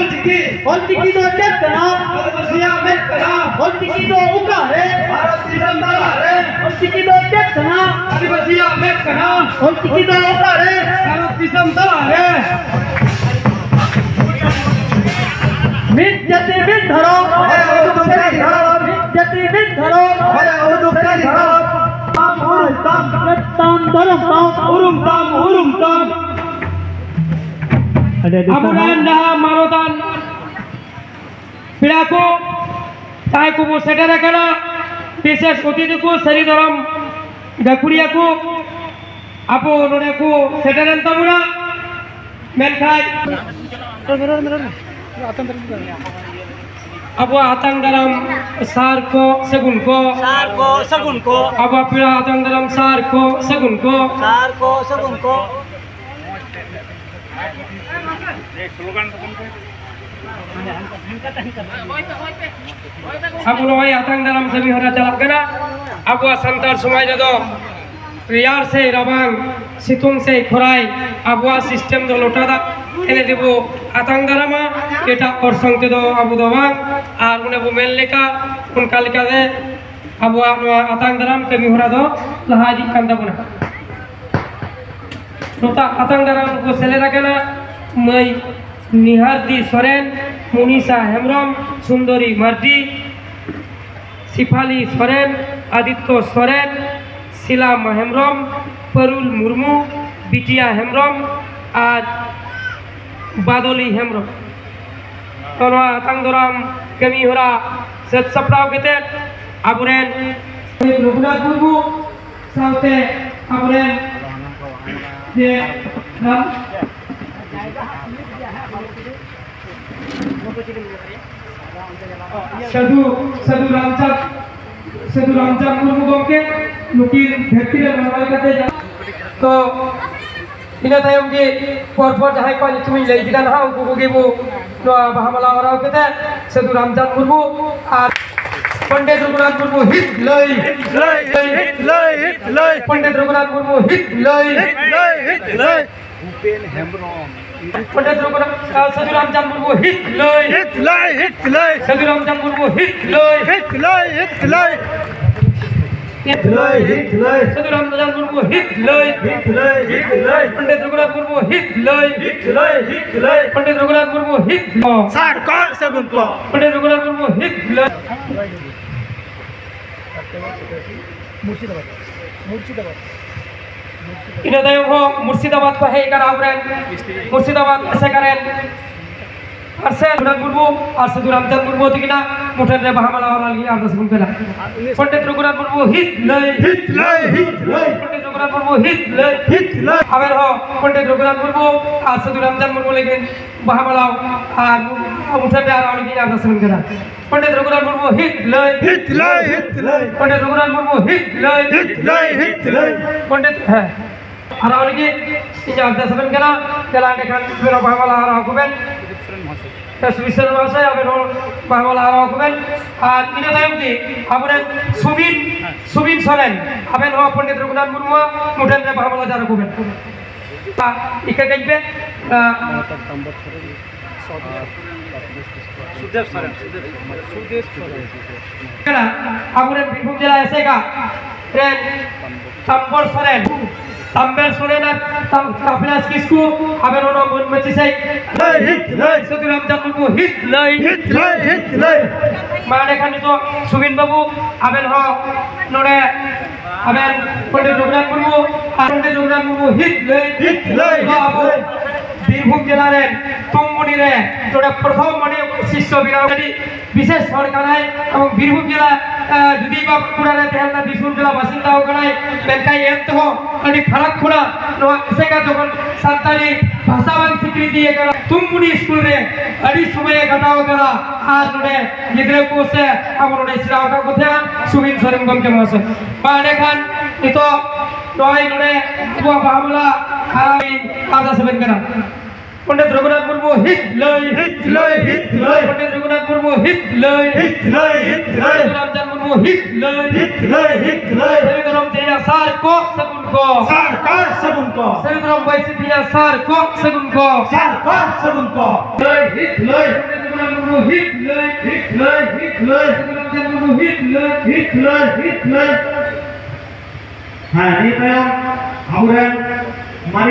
Oltiki do Chetna, Oltiki do Ukare, Oltiki do Chetna, Oltiki do Ukare, Jati Vidharo, Jati Vidharo, Urum Tam. Amuran dah marotan, pelaku, saya kubu sedara kena, biasa seperti itu ku seri dalam gakuria ku, apa nona ku sedaran tamura, menkai. Apa atang dalam sarko segun ko, apa pila atang dalam sarko segun ko. Abu loai atang dalam semi hara jalak kena, abu santar semai jado, riyar se rabang, situng se khorai, abu sistem do lota da, ini dibu atang dalam kita korsong tu do abu doang, arune bu meleka, pun kali kade, abu atang dalam semi hara do, lahadi kanda puna. Nota atang dalam ko selera kena, mai Nihardi Soren, Munisa Hemrom, Sundari Mardi, Sifali Soren, Adityo Soren, Sila Hemrom, Parul Murmu, Bitia Hemrom, R Badoli Hemrom. Tono Tangdoram kami hora set sapraw ketet aburen Raghunath Murmu saute aburen je Sadhu Ramchand Murmu gomke nukin bhakti re manwal kate to ina tayom ge por jahai ko tumi lei dikan ha uku ge bu no bahamala ora kate Sadhu Ramchand Murmu ar Pandit Raghunath Murmu hit lei Pandit Raghunath Murmu hit lei Upen Hemrom Pandit Sadhu Ramchand Murmu hit lei Sadhu Ramchand Murmu hit lei Sadhu Ramchand Murmu hit lei Pandit Raghunath Murmu hit lei Pandit Raghunath Murmu hit sarko segun ko Pandit Raghunath Murmu hit lei Murshidabad ina dayo ho Murshidabad ko hai kar auren Murshidabad ase karen arse Raghunath Murmu ar Sadhu Ramchand Murmu tikina motor re bahamala lagi ardas gun pela Pandit Raghunath Murmu hit lei Pandit Raghunath Murmu hit lei abar ho Pandit Raghunath Murmu ar Sadhu Ramchand Murmu lekin bahamala ar motor re lagi ardas gun pela Pandit Raghunath Murmu hit lei Pandit Raghunath Murmu hit lei Pandit Arau lagi ini ada seven kena jalan dekat biro bahamala arau kuben Swisher bahasa ya biro bahamala arau kuben ini tayang di aburan Subin Soren aben ho Pandit Raghunath Murmu mudan re bahamala jara kuben ika gajbe Sudev Soren kena aburan Birbhum jela eseka tren Tambor Soren Tambel Soren R Kapilas Kisku aben ono mon mechi sai hit Sadhu Ramchand Murmu hit lei mane khani to Subin babu aben ho nore aben Pandit Raghunath Murmu hit lei Birbhum জেলার তুমমুনিরে তোরা প্রথম মানে শিষ্য বিরাটি বিশেষ সরকারায় এবং বীরভূম জেলা যদি বা পুরারে তেহনা বীরভূম জেলা বাসিন্দা ওখানে বেনকাই এত মানে ফারাক খুনা নোয়া সেকা যখন সান্তালি ভাষা বাং স্বীকৃতি এগরা তুমমুনি স্কুল রে আড়ি সময় কাটাও করা আর নড়ে গিদ্রে কোসে আমার নড়ে সিরাওটা কথা সুবিন সরেন গমকে মাসে পাড়ে খান এতো নয় নড়ে বুয়া বাবলা আরামি আদা সেবেন করা पंडित रघुनाथ मुर्मू हित लय पंडित रघुनाथ मुर्मू हित लय रामचंद्र मुर्मू हित लय सविक्रम तेजा सार को सगुन को सविक्रम वैसी तेजा सार को सगुन को हित लय रघुनाथ मुर्मू हित लय रामचंद्र मुर्मू हित लय हाँ, ini tayo, amuran, mari